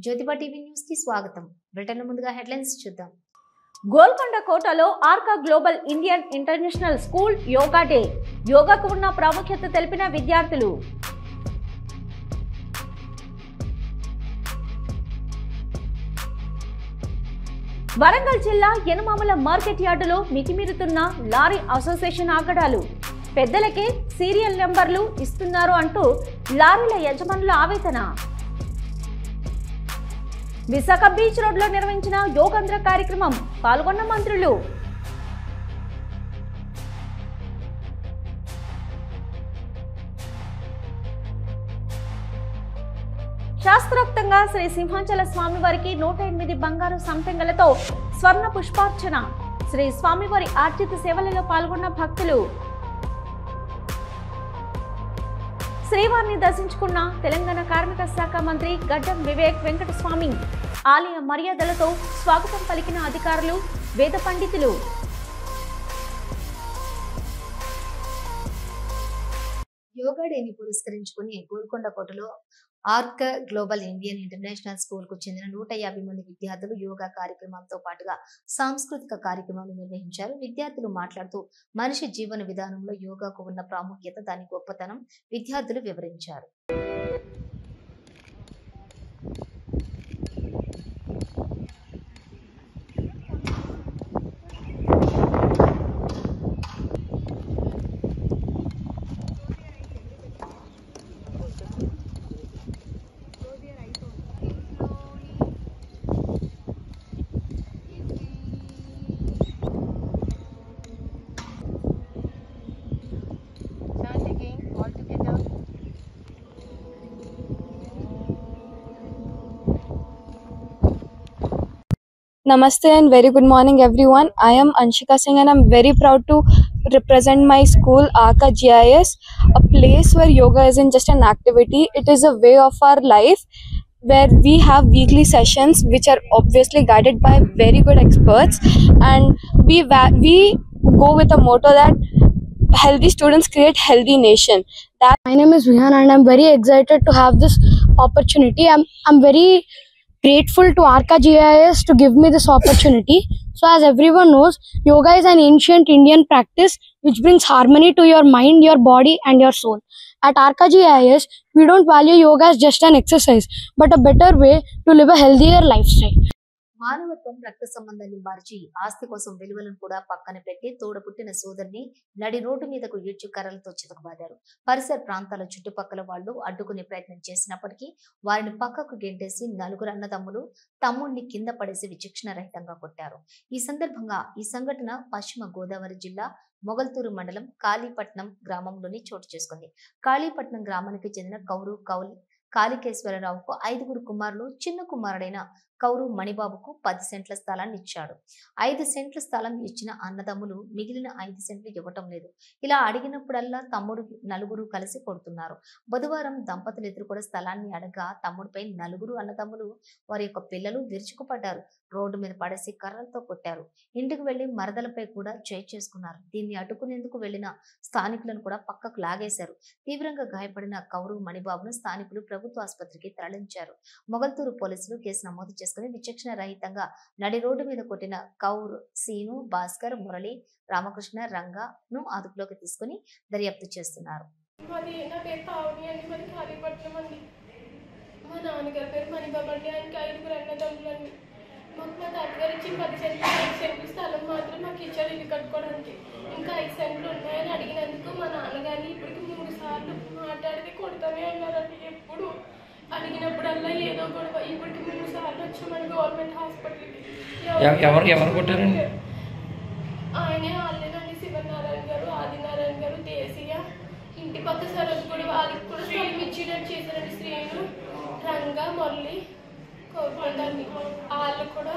Jyotiba TV news కి స్వాగతం. Britain ముందుగా హెడ్లైన్స్ చూద్దాం. గోల్కొండ కోటలో Arka global Indian international school yoga day. యోగాకు ఉన్న ప్రాముఖ్యత తెలిపిన విద్యార్థులు. వరంగల్ జిల్లా యనమామల మార్కెట్ యార్డులో మితిమీరుతున్న లారీ అసోసియేషన్ ఆగడాలు. పెద్దలకే సీరియల్ నెంబర్లు ఇస్తున్నారు అంటూ లారీల యజమానుల ఆవేదన. విశాఖ బీచ్ రోడ్లో నిర్వహించిన యోగంధ్ర కార్యక్రమం పాల్గొన్న మంత్రులు. శాస్త్రోక్తంగా శ్రీ సింహాచల స్వామివారికి 108 బంగారు సంపెంగలతో స్వర్ణ పుష్పార్చన. శ్రీ స్వామివారి ఆర్జిత సేవలలో పాల్గొన్న భక్తులు. శ్రీవారిని దర్శించుకున్న తెలంగాణ కార్మిక శాఖ మంత్రి గడ్డం వివేక్ వెంకటస్వామి. ఆలయ మర్యాదలతో స్వాగతం పలికిన అధికారులు, వేద పండితులు. యోగా డేని పురస్కరించుకుని గోల్కొండ కోటలో Arka global Indian international school కు చెందిన 150 మంది విద్యార్థులు యోగా కార్యక్రమంతో పాటుగా సాంస్కృతిక కార్యక్రమాలు నిర్వహించారు. విద్యార్థులు మాట్లాడుతూ మనిషి జీవన విధానంలో యోగాకు ఉన్న ప్రాముఖ్యత, దాని గొప్పతనం విద్యార్థులు వివరించారు. Namaste and very good morning everyone. I am Anshika Singh and I'm very proud to represent my school Arka GIS, a place where yoga isn't just an activity, it is a way of our life where we have weekly sessions which are obviously guided by very good experts, and we go with a motto that healthy students create healthy nation. My name is Vihan and I'm very excited to have this opportunity. I'm very grateful to Arka GIS to give me this opportunity. So as everyone knows, yoga is an ancient Indian practice which brings harmony to your mind, your body and your soul. At Arka GIS, we don't value yoga as just an exercise, but a better way to live a healthier lifestyle. మానవత్వం, రక్త సంబంధాన్ని మార్చి ఆస్తి కోసం విలువలను కూడా పక్కన పెట్టి తోడపుట్టిన సోదరిని నడి రోడ్డు మీదకు ఈడ్చి కర్రలతో చితకబాదారు. పరిసర ప్రాంతాల చుట్టుపక్కల వాళ్ళు అడ్డుకునే ప్రయత్నం చేసినప్పటికీ వారిని పక్కకు గెంటేసి నలుగురు అన్నదమ్ములు తమ్ముడిని కింద పడేసి విచక్షణ రహితంగా కొట్టారు. ఈ సందర్భంగా ఈ సంఘటన పశ్చిమ గోదావరి జిల్లా మొగల్తూరు మండలం కాళీపట్నం గ్రామంలోని చోటు చేసుకుంది. కాళీపట్నం గ్రామానికి చెందిన కాళికేశ్వరరావుకు 5 కుమారులు, చిన్న కుమారుడైన కౌరు మణిబాబుకు 10 సెంట్ల స్థలాన్ని ఇచ్చాడు. 5 సెంట్ల స్థలం ఇచ్చిన అన్నదమ్ములు మిగిలిన 5 సెంట్లు ఇవ్వటం లేదు. ఇలా అడిగినప్పుడల్లా తమ్ముడు నలుగురు కలిసి కొడుతున్నారు. బుధవారం దంపతులు ఎదురు కూడా స్థలాన్ని అడగా తమ్ముడిపై నలుగురు అన్నదమ్ములు, వారి యొక్క పిల్లలు విరుచుకుపడ్డారు. రోడ్డు మీద పడేసి కర్రలతో కొట్టారు. ఇంటికి వెళ్లి మరదలపై కూడా చేసుకున్నారు. దీన్ని అడ్డుకునేందుకు వెళ్లిన స్థానికులను కూడా పక్కకు లాగేశారు. తీవ్రంగా గాయపడిన కౌరు మణిబాబును స్థానికులు ప్రభుత్వ ఆసుపత్రికి తరలించారు. మొగల్తూరు పోలీసులు కేసు నమోదు చేసుకుని విచక్షణ రహితంగా నడి రోడ్డు మీద కొట్టిన కౌర్, సీను, భాస్కర్, మురళి, రామకృష్ణ, రంగాను అదుపులోకి తీసుకుని దర్యాప్తు చేస్తున్నారు. మా నాన్నగారి పేరు మణిబాబు అండి. ఆయనకి 5 అన్నదమ్ములండి. మాకు మా తాతగారు ఇచ్చి 10 సెంట్లు స్థలం మాత్రం మాకు ఇచ్చారు ఇల్లు కట్టుకోవడానికి. ఇంకా 5 సెంట్లు ఉన్నాయని అడిగినందుకు మా నాన్నగారిని ఇప్పటికి 3 సార్లు మాట్లాడితే కొడతానే అన్నారండి. ఎప్పుడు అడిగినప్పుడల్లా ఏదో గొడవ. ఇప్పటికి 3 సార్లు వచ్చామని గవర్నమెంట్ హాస్పిటల్కి. ఎవరు కొట్టారండి? ఆయనే వాళ్ళేనండి. శివనారాయణ గారు, ఆదినారాయణ గారు, దేశీయ ఇంటి పక్క సరస్సు కూడా వాళ్ళకి కూడా స్థలం ఇచ్చినట్టు చేశారండి. శ్రీను, రంగా, మురళి, కోరుకొండండి వాళ్ళు కూడా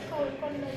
కోరుకొండండి.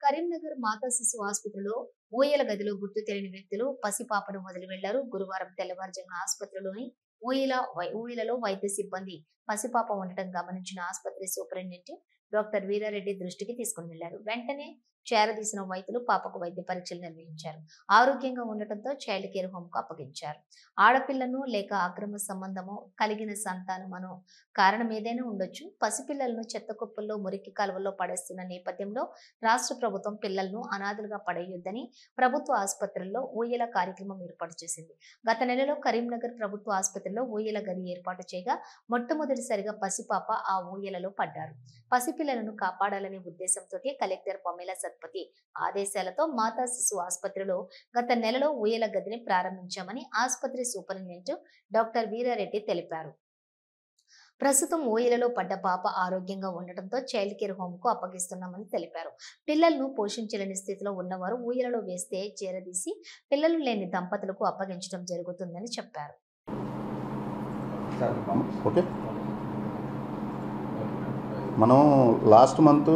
కరీంనగర్ మాతా శిశు ఆసుపత్రిలో ఊయల గదిలో గుర్తు తెలియని వ్యక్తులు పసిపాపను వదిలి వెళ్లారు. గురువారం తెల్లవారుజామున ఆసుపత్రిలోని ఊయలలో వైద్య సిబ్బంది పసిపాప ఉండటం గమనించిన ఆసుపత్రి సూపరింటెండెంట్ డాక్టర్ వీరారెడ్డి దృష్టికి తీసుకుని వెళ్లారు. వెంటనే చేరదీసిన వైద్యులు పాపకు వైద్య పరీక్షలు నిర్వహించారు. ఆరోగ్యంగా ఉండటంతో చైల్డ్ కేర్ హోమ్ కు అప్పగించారు. ఆడపిల్లను లేక అక్రమ సంబంధము కలిగిన సంతానమనో కారణం ఏదైనా ఉండొచ్చు. పసిపిల్లలను చెత్త కుప్పల్లో మురికి కాలువల్లో పడేస్తున్న నేపథ్యంలో రాష్ట్ర ప్రభుత్వం పిల్లలను అనాథలుగా పడేయొద్దని ప్రభుత్వ ఆసుపత్రుల్లో ఊయల కార్యక్రమం ఏర్పాటు చేసింది. గత నెలలో కరీంనగర్ ప్రభుత్వ ఆసుపత్రిలో ఊయల గది ఏర్పాటు చేయగా మొట్టమొదటిసారిగా పసిపాప ఆ ఊయలలో పడ్డారు. పసిపిల్లలను కాపాడాలనే ఉద్దేశంతో కలెక్టర్ పమేలా సత్పతి ఆదేశాలతో మాతా శిశు ఆసుపత్రిలో గత నెలలో ఊయల గదిని ప్రారంభించామని ఆసుపత్రి సూపరింటెండెంట్ డాక్టర్ వీరారెడ్డి తెలిపారు. ప్రస్తుతం ఊయలలో పడ్డ పాప ఆరోగ్యంగా ఉండటంతో చైల్డ్ కేర్ హోమ్ కు అప్పగిస్తున్నామని తెలిపారు. పిల్లలను పోషించలేని స్థితిలో ఉన్నవారు ఊయలలో వేస్తే చేరదీసి పిల్లలు లేని దంపతులకు అప్పగించడం జరుగుతుందని చెప్పారు. మనం లాస్ట్ మంత్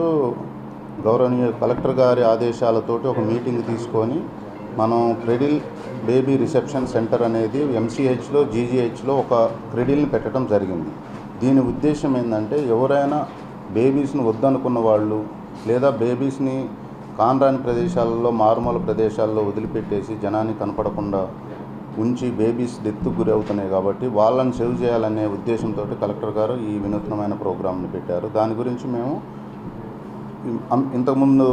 గౌరవనీయ కలెక్టర్ గారి ఆదేశాలతోటి ఒక మీటింగ్ తీసుకొని మనం క్రెడిల్ బేబీ రిసెప్షన్ సెంటర్ అనేది ఎంసీహెచ్లో జీజీహెచ్లో ఒక క్రెడిల్ని పెట్టడం జరిగింది. దీని ఉద్దేశం ఏంటంటే ఎవరైనా బేబీస్ని వద్దనుకున్న వాళ్ళు లేదా బేబీస్ని కానరాని ప్రదేశాలలో మారుమూల ప్రదేశాల్లో వదిలిపెట్టేసి జనాన్ని కనపడకుండా ఉంచి బేబీస్ డెత్కు గురవుతున్నాయి కాబట్టి వాళ్ళని సేవ్ చేయాలనే ఉద్దేశంతో కలెక్టర్ గారు ఈ వినూత్నమైన ప్రోగ్రామ్ని పెట్టారు. దాని గురించి మేము ఇంతకుముందు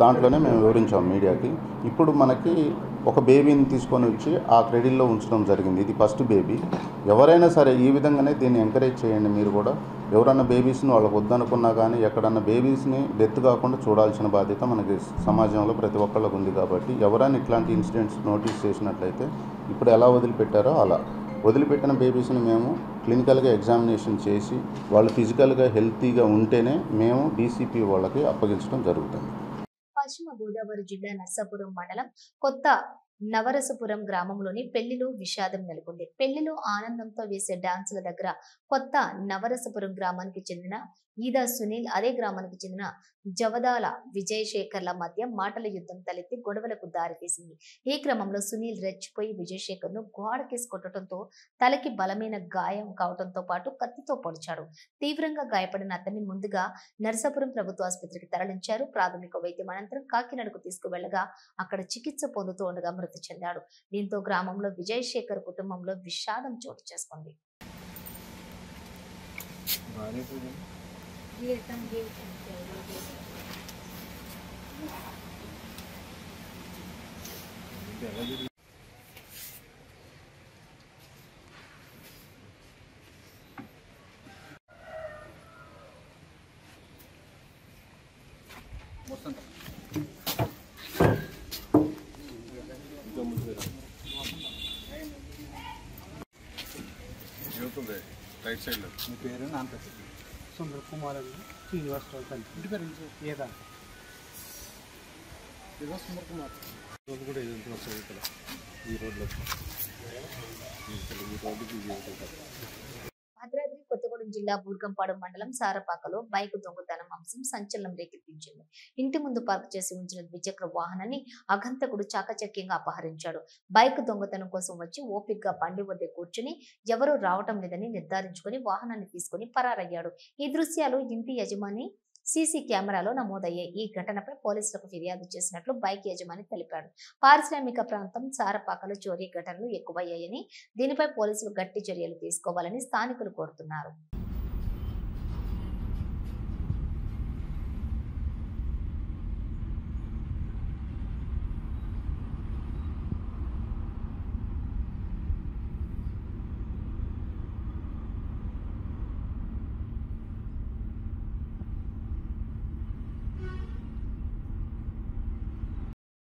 దాంట్లోనే మేము వివరించాం మీడియాకి. ఇప్పుడు మనకి ఒక బేబీని తీసుకొని వచ్చి ఆ క్రెడిల్లో ఉంచడం జరిగింది. ఇది ఫస్ట్ బేబీ. ఎవరైనా సరే ఈ విధంగానే దీన్ని ఎంకరేజ్ చేయండి. మీరు కూడా ఎవరన్నా బేబీస్ని వాళ్ళకు వద్దనుకున్నా కానీ ఎక్కడన్నా బేబీస్ని డెత్ కాకుండా చూడాల్సిన బాధ్యత మనకి సమాజంలో ప్రతి ఒక్కళ్ళకు ఉంది. కాబట్టి ఎవరైనా ఇట్లాంటి ఇన్సిడెంట్స్ నోటీస్ చేసినట్లయితే ఇప్పుడు ఎలా వదిలిపెట్టారో అలా వదిలిపెట్టిన బేబీస్ని మేము క్లినికల్గా ఎగ్జామినేషన్ చేసి వాళ్ళు ఫిజికల్గా హెల్తీగా ఉంటేనే మేము డీసీపీ వాళ్ళకి అప్పగించడం జరుగుతుంది. పశ్చిమ గోదావరి జిల్లా నర్సాపురం మండలం కొత్త నవరసపురం గ్రామంలోని పెళ్లిలో విషాదం నెలకొంది. పెళ్లిలో ఆనందంతో వేసే డాన్సుల దగ్గర కొత్త నవరసపురం గ్రామానికి చెందిన ఈదా సునీల్, అదే గ్రామానికి చెందిన జవదాల విజయశేఖర్ల మధ్య మాటల యుద్ధం తలెత్తి గొడవలకు దారితీసింది. ఈ క్రమంలో సునీల్ రెచ్చిపోయి విజయశేఖర్ ను గోడకేసి కొట్టడంతో తలకి బలమైన గాయం కావడంతో పాటు కత్తితో పొడిచాడు. తీవ్రంగా గాయపడిన అతన్ని ముందుగా నర్సాపురం ప్రభుత్వ ఆసుపత్రికి తరలించారు. ప్రాథమిక వైద్యం అనంతరం కాకినాడకు తీసుకువెళ్లగా అక్కడ చికిత్స పొందుతూ ఉండగా మృతి చెందాడు. దీంతో గ్రామంలో విజయశేఖర్ కుటుంబంలో విషాదం చోటు చేసుకుంది. రైట్ సైడ్ లో మీ పేరు నా పేరు సుందర కుమార్ అండి. శ్రీనివాసరావు తల్లి ఇంటి పేరు ఏదా సుందర కుమార్. రోజు కూడా ఇది వస్తుంది ఈ రోడ్లో ఈ రోడ్డుకి. భద్రాద్రి కొత్తగూడెం జిల్లా బూర్గంపాడు మండలం సారపాకలో బైక్ దొంగతనం అంశం సంచలనం రేకెత్తించింది. ఇంటి ముందు పార్క్ చేసి ఉంచిన ద్విచక్ర వాహనాన్ని అగంతకుడు చాకచక్యంగా అపహరించాడు. బైక్ దొంగతనం కోసం వచ్చి ఓపిక్గా బండి వద్ద కూర్చుని ఎవరూ రావటం లేదని నిర్ధారించుకుని వాహనాన్ని తీసుకుని పరారయ్యాడు. ఈ దృశ్యాలు ఇంటి యజమాని సీసీ కెమెరాలో నమోదయ్యాయి. ఈ ఘటనపై పోలీసులకు ఫిర్యాదు చేసినట్లు బైక్ యజమాని తెలిపాడు. పారిశ్రామిక ప్రాంతం సారపాకలో చోరీ ఘటనలు ఎక్కువయ్యాయని, దీనిపై పోలీసులు గట్టి చర్యలు తీసుకోవాలని స్థానికులు కోరుతున్నారు.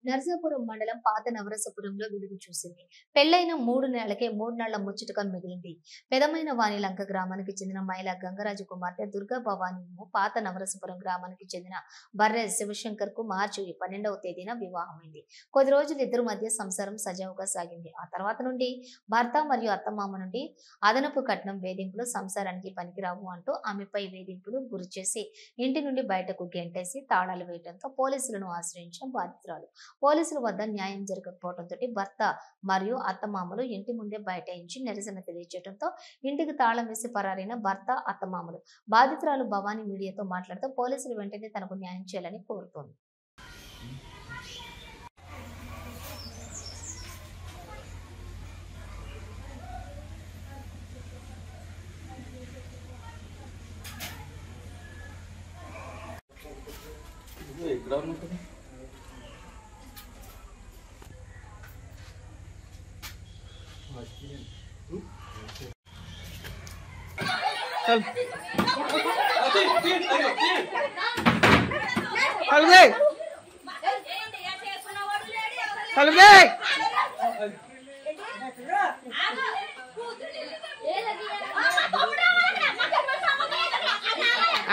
నర్సాపురం మండలం పాత నవరసపురంలో వెలుగు చూసింది. పెళ్లైన 3 నెలలకే 3 నెలల ముచ్చటగా మిగిలింది. పెదమైన వాణిలంక గ్రామానికి చెందిన మహిళా గంగరాజు కుమార్తె దుర్గా భవానీను పాత నవరసపురం గ్రామానికి చెందిన బర్రె శివశంకర్ కు మార్చి 12వ తేదీన వివాహమైంది. కొద్ది రోజులు ఇద్దరు మధ్య సంసారం సజావుగా సాగింది. ఆ తర్వాత నుండి భర్త మరియు అత్తమామ నుండి అదనపు కట్నం, వేధింపులు సంసారానికి పనికిరావు అంటూ ఆమెపై వేధింపులు గురిచేసి ఇంటి నుండి బయటకు గెంటేసి తాళాలు వేయడంతో పోలీసులను ఆశ్రయించిన బాధితురాలు పోలీసుల వద్ద న్యాయం జరగకపోవడంతో భర్త మరియు అత్తమామలు ఇంటి ముందే బైఠాయించి నిరసన తెలియజేయడంతో ఇంటికి తాళం వేసి పరారైన భర్త అత్తమామలు. బాధితురాలు భవానీ మీడియాతో మాట్లాడుతూ పోలీసులు వెంటనే తనకు న్యాయం చేయాలని కోరుతోంది.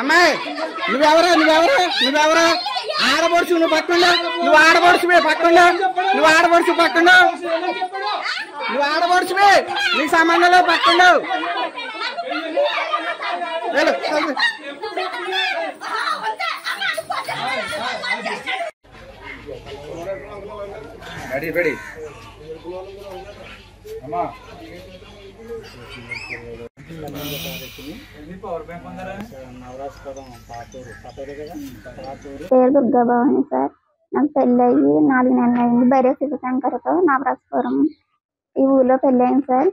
అమ్మాయి నువ్వెవరా ఆడబడుచు నువ్వు పక్కన నువ్వు ఆడబడుచువే పక్కన నువ్వు ఆడబడుచు పక్కన నువ్వు ఆడబడుచువే నీ సంబంధంలో పక్కన రెడీ అమ్మా పేరు దుర్గా భవాని సార్. నాకు పెళ్ళి అయ్యి 4 నెలలు అయింది. భైరవ శివశంకర్తో నవరాజపురం ఈ ఊళ్ళో పెళ్ళి అయింది సార్.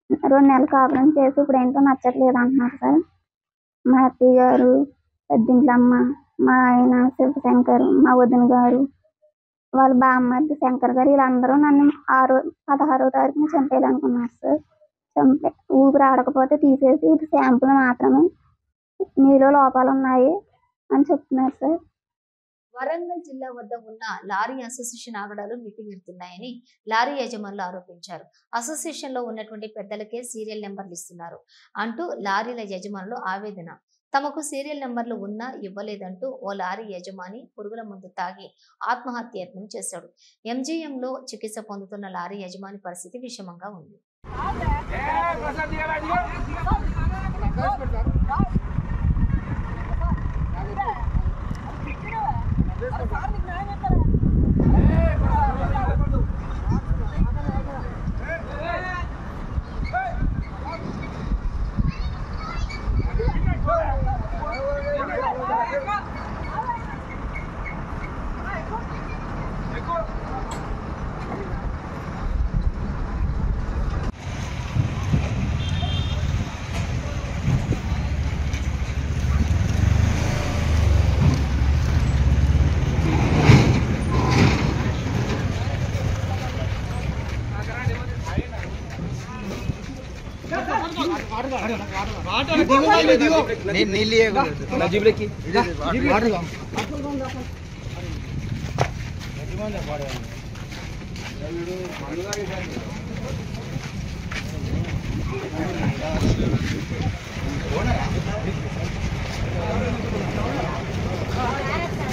2 నెలలు కాపురం చేసి ఇప్పుడు ఏంటో నచ్చట్లేదు అంటున్నారు సార్. మా అత్తయ్య గారు, పెద్దింట్లమ్మ, మా ఆయన శివశంకర్, మా వదిన గారు, వాళ్ళ బామ్మర్ది శంకర్ గారు వీళ్ళందరూ నన్ను 16వ తారీఖున చంపేయాలనుకున్నారు సార్. ఊపిరి ఆడకపోతే తీసేసి ఇది శాంపుల్ మాత్రమే, నీలో లోపాలు ఉన్నాయి అని చెప్తున్నారు సార్. వరంగల్ జిల్లా వద్ద ఉన్న లారీ అసోసియేషన్ ఆగడాలు మితిమీరుతున్నాయని లారీ యజమానులు ఆరోపించారు. అసోసియేషన్ లో ఉన్నటువంటి పెద్దలకే సీరియల్ నెంబర్లు ఇస్తున్నారు అంటూ లారీల యజమానులు ఆవేదన. తమకు సీరియల్ నెంబర్లు ఉన్నా ఇవ్వలేదంటూ ఓ లారీ యజమాని పురుగుల మందు తాగి ఆత్మహత్యయత్నం చేశాడు. ఎంజీఎంలో చికిత్స పొందుతున్న లారీ యజమాని పరిస్థితి విషమంగా ఉంది.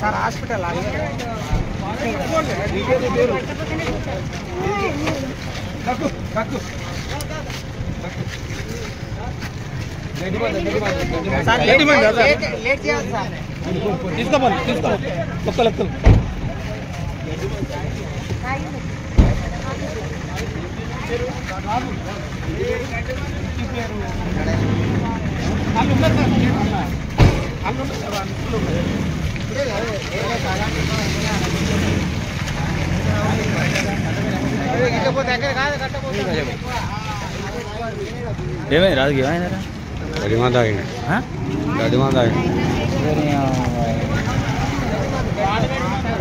సార్ హాస్పిటల్ తీసుకోవాలి ఒక్క లెక్కలు ఏమైంది రాజుకి ఏమైందా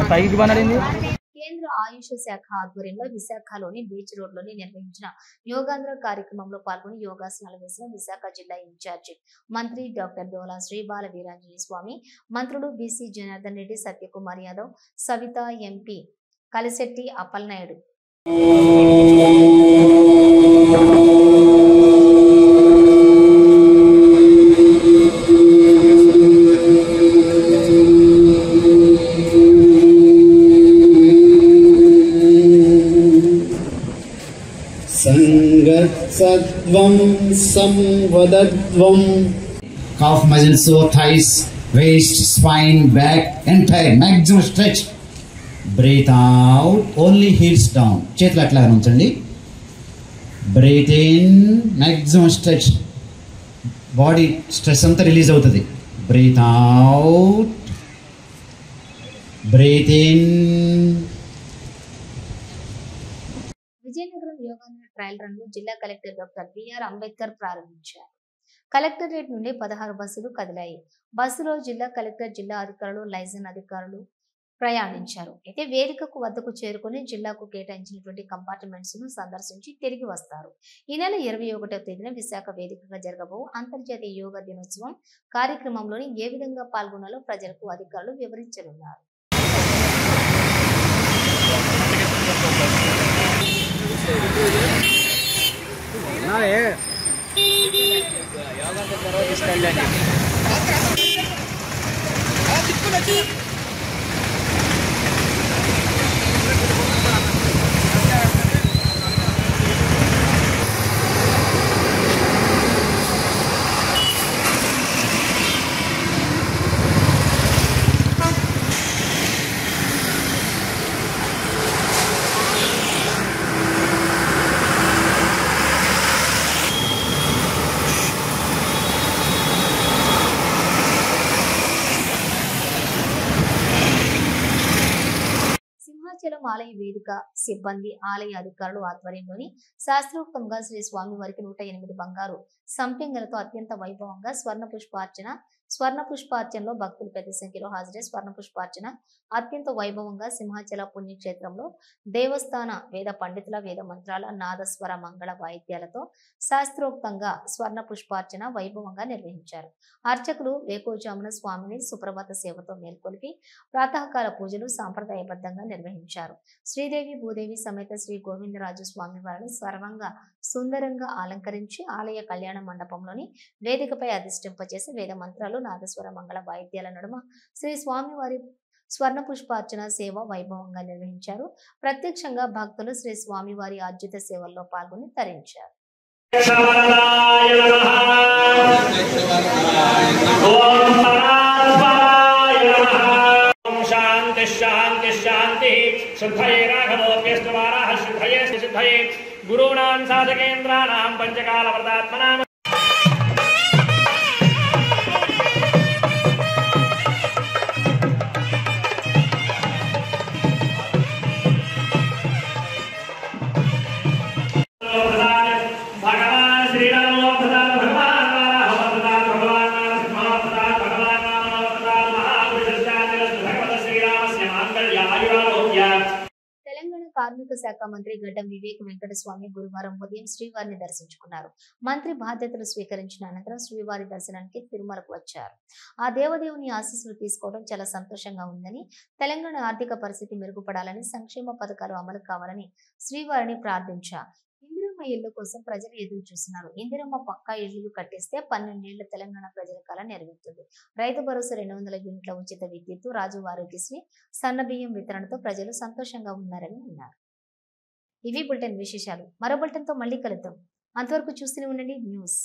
పైకి పనడింది. కేంద్ర ఆయుష్ శాఖ ఆధ్వర్యంలో విశాఖలోని బీచ్ రోడ్ లోని నిర్వహించిన యోగాంధ్ర కార్యక్రమంలో పాల్గొని యోగాసనాలు వేసిన విశాఖ జిల్లా ఇన్ఛార్జి మంత్రి డాక్టర్ డోలా శ్రీ బాల వీరాంజనేయ స్వామి, మంత్రులు B C Janardhan Reddy, Satyakumar Yadav, Savitha, MP Kalisetti Appalanaidu. Satvam samvadadvam. Calf muscles, so thighs, waist, spine, back, entire maximum stretch. Breathe out, only heels down, చేతులు అట్లా ఉంచండి. Breathe in, maximum stretch, body stress అంతా రిలీజ్ అవుతుంది. Breathe out, breathe in. Vizianagaram yoga trial run ను జిల్లా collector doctor BR Ambedkar ప్రారంభించారు. Collectorate నుండి 16 బస్సులు కదిలాయి. బస్సులో జిల్లా కలెక్టర్, జిల్లా అధికారులు, లైజన్ అధికారులు ప్రయాణించారు. అయితే వేదికకు వద్దకు చేరుకుని జిల్లాకు కేటాయించినటువంటి కంపార్ట్మెంట్స్ ను సందర్శించి తిరిగి వస్తారు. ఈ నెల 21వ తేదీన విశాఖ వేదికగా జరగబో అంతర్జాతీయ యోగా దినోత్సవం కార్యక్రమంలోని ఏ విధంగా పాల్గొనాలో ప్రజలకు అధికారులు వివరించనున్నారు. సింహాచలం ఆలయ వేదిక సిబ్బంది, ఆలయ అధికారులు ఆధ్వర్యంలోని శాస్త్రోక్తంగా శ్రీ స్వామివారికి 108 బంగారు సంపెంగలతో అత్యంత వైభవంగా స్వర్ణ పుష్పార్చనలో భక్తులు పెద్ద సంఖ్యలో హాజరై స్వర్ణ పుష్పార్చన అత్యంత వైభవంగా సింహాచల పుణ్యక్షేత్రంలో దేవస్థాన వేద పండితుల వేద మంత్రాల నాదస్వర మంగళ వాయిద్యాలతో శాస్త్రోక్తంగా స్వర్ణ పుష్పార్చన వైభవంగా నిర్వహించారు. అర్చకులు వేకోజామున స్వామిని సుప్రభాత సేవతో మేల్కొలిపి ప్రాతకాల పూజలు సాంప్రదాయబద్ధంగా నిర్వహించారు. శ్రీదేవి భూదేవి సమేత శ్రీ గోవిందరాజు స్వామి వారిని సర్వంగా సుందరంగా అలంకరించి ఆలయ కళ్యాణ మండపంలోని వేదికపై అధిష్టింపచేసి వేద మంత్రాలు నాదస్వర మంగళ వాయిద్యాల నడుమ శ్రీ స్వామివారి స్వర్ణ పుష్పార్చన సేవ వైభవంగా నిర్వహించారు. ప్రత్యక్షంగా భక్తులు శ్రీ స్వామివారి ఆర్జిత సేవల్లో పాల్గొని తరించారు. గురువునాం సాధకేంద్రాణాం పంచకాల వ్రతాత్మనాం భగవాన్ శ్రీరామ తెలంగాణ కార్మిక శాఖ మంత్రి గడ్డం వివేక్ వెంకటస్వామి గురువారం ఉదయం శ్రీవారిని దర్శించుకున్నారు. మంత్రి బాధ్యతలు స్వీకరించిన అనంతరం శ్రీవారి దర్శనానికి తిరుమలకు వచ్చారు. ఆ దేవదేవుని ఆశీస్సులు తీసుకోవడం చాలా సంతోషంగా ఉందని, తెలంగాణ ఆర్థిక పరిస్థితి మెరుగుపడాలని, సంక్షేమ పథకాలు అమలు కావాలని శ్రీవారిని ప్రార్థించారు. ఇందిరమ్మ ఇళ్ల కోసం ప్రజలు ఎదురు చూస్తున్నారు. ఇందిరమ్మ పక్కా ఇళ్లు కట్టేస్తే 12 ఏళ్ల తెలంగాణ ప్రజల కళ నెరవేరుతుంది. రైతు భరోసా 200 యూనిట్ల ఉచిత విద్యుత్తు, రాజు ఆరోగ్యశ్రీ, సన్నబియ్యం వితరణతో ప్రజలు సంతోషంగా ఉన్నారని అన్నారు. ఇవి బులెటిన్ విశేషాలు. మరో బులెటిన్తో మళ్ళీ కలుద్దాం. అంతవరకు చూస్తూనే ఉండండి న్యూస్.